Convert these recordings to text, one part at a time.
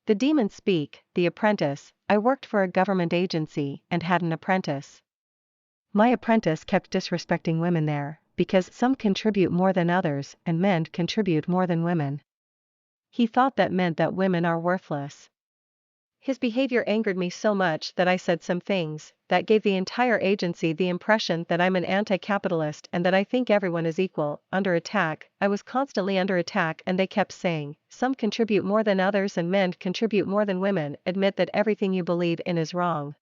The demons speak. The apprentice. I worked for a government agency and had an apprentice. My apprentice kept disrespecting women there, because some contribute more than others and men contribute more than women. He thought that meant that women are worthless. His behavior angered me so much that I said some things that gave the entire agency the impression that I'm an anti-capitalist and that I think everyone is equal, under attack. I was constantly under attack and they kept saying, some contribute more than others and men contribute more than women. Admit that everything you believe in is wrong.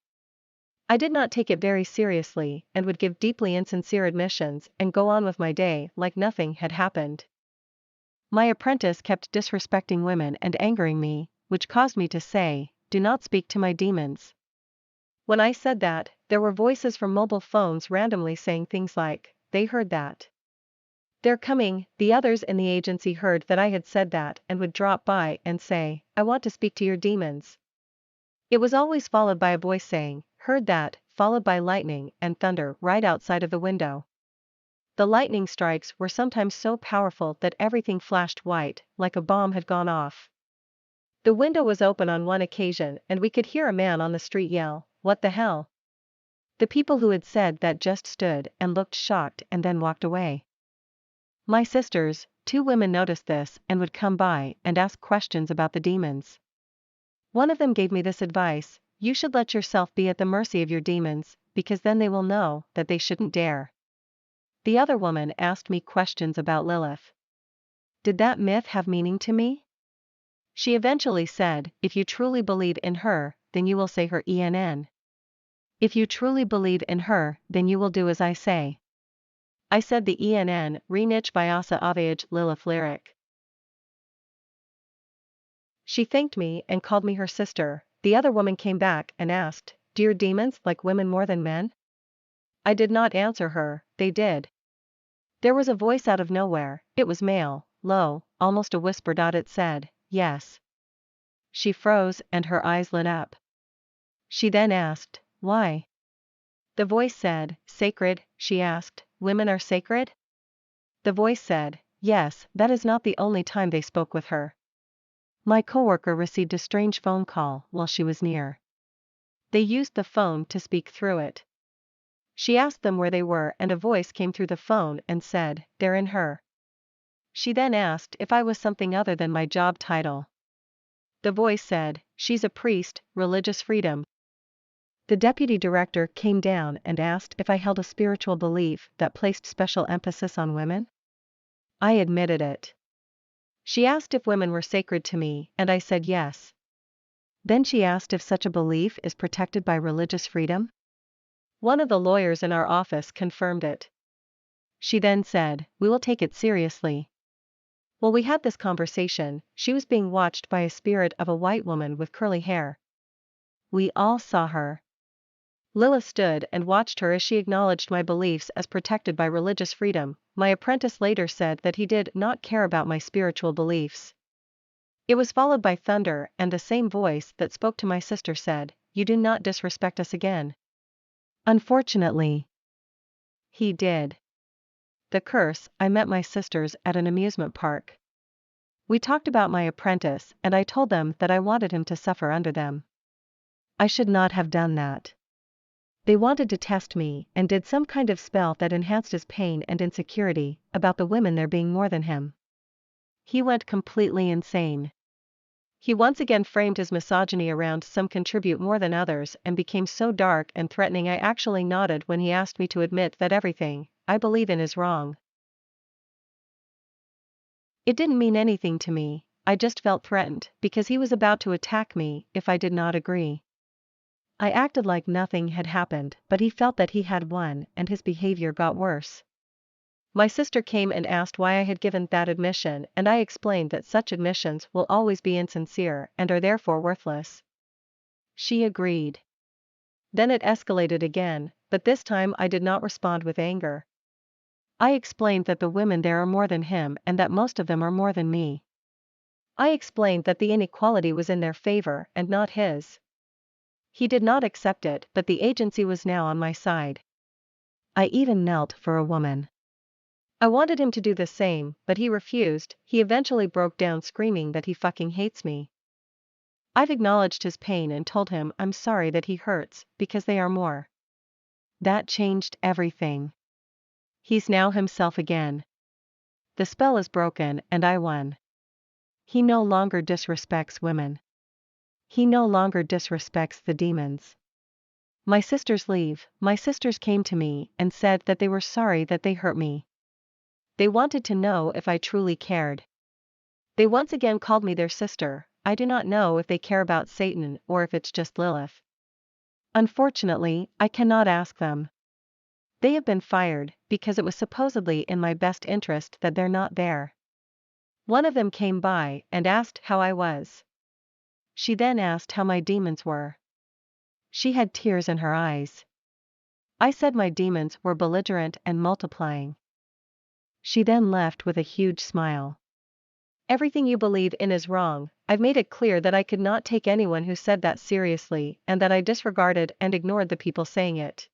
I did not take it very seriously and would give deeply insincere admissions and go on with my day like nothing had happened. My apprentice kept disrespecting women and angering me, which caused me to say, do not speak to my demons. When I said that, there were voices from mobile phones randomly saying things like, they heard that. They're coming. The others in the agency heard that I had said that and would drop by and say, I want to speak to your demons. It was always followed by a voice saying, heard that, followed by lightning and thunder right outside of the window. The lightning strikes were sometimes so powerful that everything flashed white, like a bomb had gone off. The window was open on one occasion and we could hear a man on the street yell, what the hell? The people who had said that just stood and looked shocked and then walked away. My sisters, 2 women, noticed this and would come by and ask questions about the demons. One of them gave me this advice, you should let yourself be at the mercy of your demons, because then they will know that they shouldn't dare. The other woman asked me questions about Lilith. Did that myth have meaning to me? She eventually said, if you truly believe in her, then you will say her ENN. If you truly believe in her, then you will do as I say. I said the ENN, Renich Vyasa Avayaj Lilith lyric. She thanked me and called me her sister. The other woman came back and asked, do your demons like women more than men? I did not answer her, they did. There was a voice out of nowhere, it was male, low, almost a whisper. It said, yes. She froze and her eyes lit up. She then asked, why? The voice said, sacred. She asked, women are sacred? The voice said, yes. That is not the only time they spoke with her. My coworker received a strange phone call while she was near. They used the phone to speak through it. She asked them where they were and a voice came through the phone and said, they're in her. She then asked if I was something other than my job title. The voice said, she's a priest, religious freedom. The deputy director came down and asked if I held a spiritual belief that placed special emphasis on women. I admitted it. She asked if women were sacred to me and I said yes. Then she asked if such a belief is protected by religious freedom. One of the lawyers in our office confirmed it. She then said, we will take it seriously. While we had this conversation, she was being watched by a spirit of a white woman with curly hair. We all saw her. Lilith stood and watched her as she acknowledged my beliefs as protected by religious freedom. My apprentice later said that he did not care about my spiritual beliefs. It was followed by thunder and the same voice that spoke to my sister said, you do not disrespect us again. Unfortunately, he did. The curse. I met my sisters at an amusement park. We talked about my apprentice and I told them that I wanted him to suffer under them. I should not have done that. They wanted to test me and did some kind of spell that enhanced his pain and insecurity about the women there being more than him. He went completely insane. He once again framed his misogyny around some contribute more than others and became so dark and threatening I actually nodded when he asked me to admit that everything I believe in is wrong. It didn't mean anything to me, I just felt threatened because he was about to attack me if I did not agree. I acted like nothing had happened, but he felt that he had won and his behavior got worse. My sister came and asked why I had given that admission and I explained that such admissions will always be insincere and are therefore worthless. She agreed. Then it escalated again, but this time I did not respond with anger. I explained that the women there are more than him and that most of them are more than me. I explained that the inequality was in their favor and not his. He did not accept it, but the agency was now on my side. I even knelt for a woman. I wanted him to do the same, but he refused. He eventually broke down screaming that he fucking hates me. I've acknowledged his pain and told him I'm sorry that he hurts, because they are more. That changed everything. He's now himself again. The spell is broken and I won. He no longer disrespects women. He no longer disrespects the demons. My sisters leave. My sisters came to me and said that they were sorry that they hurt me. They wanted to know if I truly cared. They once again called me their sister. I do not know if they care about Satan or if it's just Lilith. Unfortunately, I cannot ask them. They have been fired, because it was supposedly in my best interest that they're not there. One of them came by and asked how I was. She then asked how my demons were. She had tears in her eyes. I said my demons were belligerent and multiplying. She then left with a huge smile. Everything you believe in is wrong. I've made it clear that I could not take anyone who said that seriously and that I disregarded and ignored the people saying it.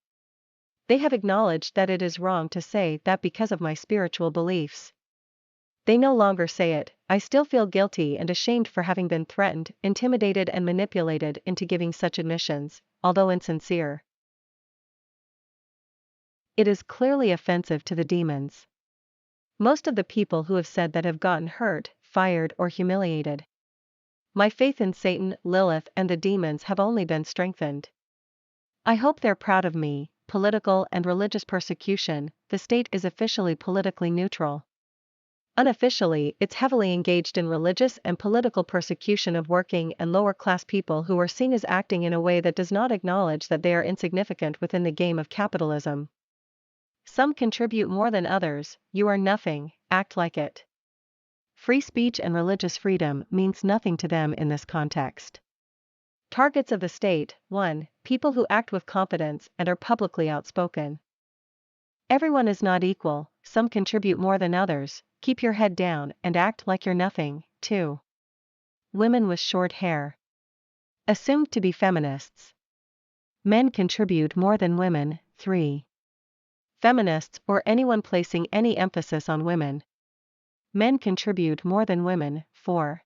They have acknowledged that it is wrong to say that because of my spiritual beliefs. They no longer say it. I still feel guilty and ashamed for having been threatened, intimidated and manipulated into giving such admissions, although insincere. It is clearly offensive to the demons. Most of the people who have said that have gotten hurt, fired or humiliated. My faith in Satan, Lilith and the demons have only been strengthened. I hope they're proud of me. Political and religious persecution. The state is officially politically neutral. Unofficially, it's heavily engaged in religious and political persecution of working and lower-class people who are seen as acting in a way that does not acknowledge that they are insignificant within the game of capitalism. Some contribute more than others. You are nothing, act like it. Free speech and religious freedom means nothing to them in this context. Targets of the state: 1. People who act with confidence and are publicly outspoken. Everyone is not equal, some contribute more than others. Keep your head down and act like you're nothing. 2. Women with short hair. Assumed to be feminists. Men contribute more than women. 3. Feminists or anyone placing any emphasis on women. Men contribute more than women. 4.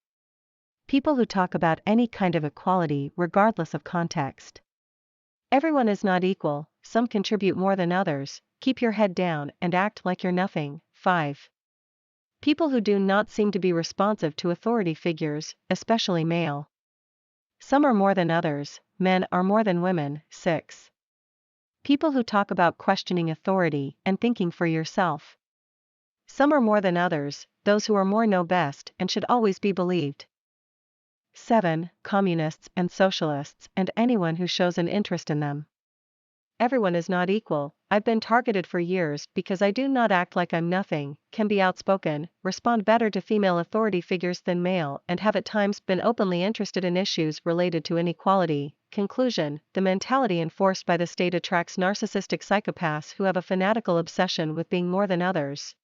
People who talk about any kind of equality regardless of context. Everyone is not equal, some contribute more than others. Keep your head down and act like you're nothing. 5. People who do not seem to be responsive to authority figures, especially male. Some are more than others, men are more than women. 6. People who talk about questioning authority and thinking for yourself. Some are more than others, those who are more know best and should always be believed. 7. Communists and socialists and anyone who shows an interest in them. Everyone is not equal. I've been targeted for years because I do not act like I'm nothing, can be outspoken, respond better to female authority figures than male, and have at times been openly interested in issues related to inequality. Conclusion: the mentality enforced by the state attracts narcissistic psychopaths who have a fanatical obsession with being more than others.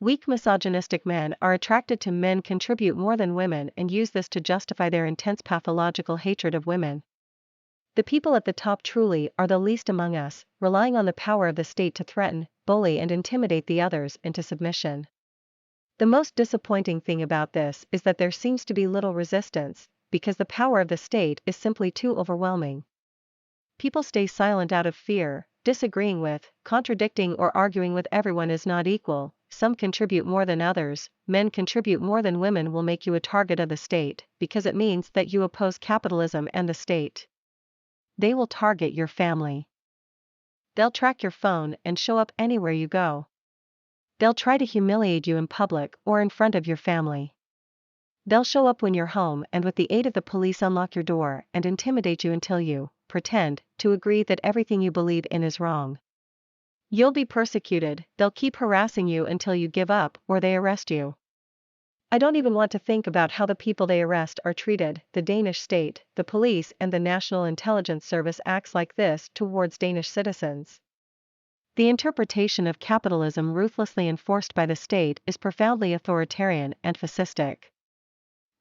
Weak misogynistic men are attracted to men contribute more than women and use this to justify their intense pathological hatred of women. The people at the top truly are the least among us, relying on the power of the state to threaten, bully and intimidate the others into submission. The most disappointing thing about this is that there seems to be little resistance, because the power of the state is simply too overwhelming. People stay silent out of fear, disagreeing with, contradicting or arguing with everyone is not equal. Some contribute more than others, men contribute more than women will make you a target of the state, because it means that you oppose capitalism and the state. They will target your family. They'll track your phone and show up anywhere you go. They'll try to humiliate you in public or in front of your family. They'll show up when you're home and with the aid of the police unlock your door and intimidate you until you pretend to agree that everything you believe in is wrong. You'll be persecuted. They'll keep harassing you until you give up or they arrest you. I don't even want to think about how the people they arrest are treated. The Danish State, the police and the National Intelligence Service acts like this towards Danish citizens. The interpretation of capitalism ruthlessly enforced by the state is profoundly authoritarian and fascistic.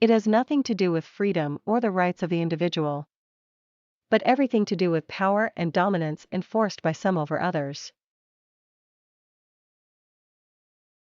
It has nothing to do with freedom or the rights of the individual, but everything to do with power and dominance enforced by some over others.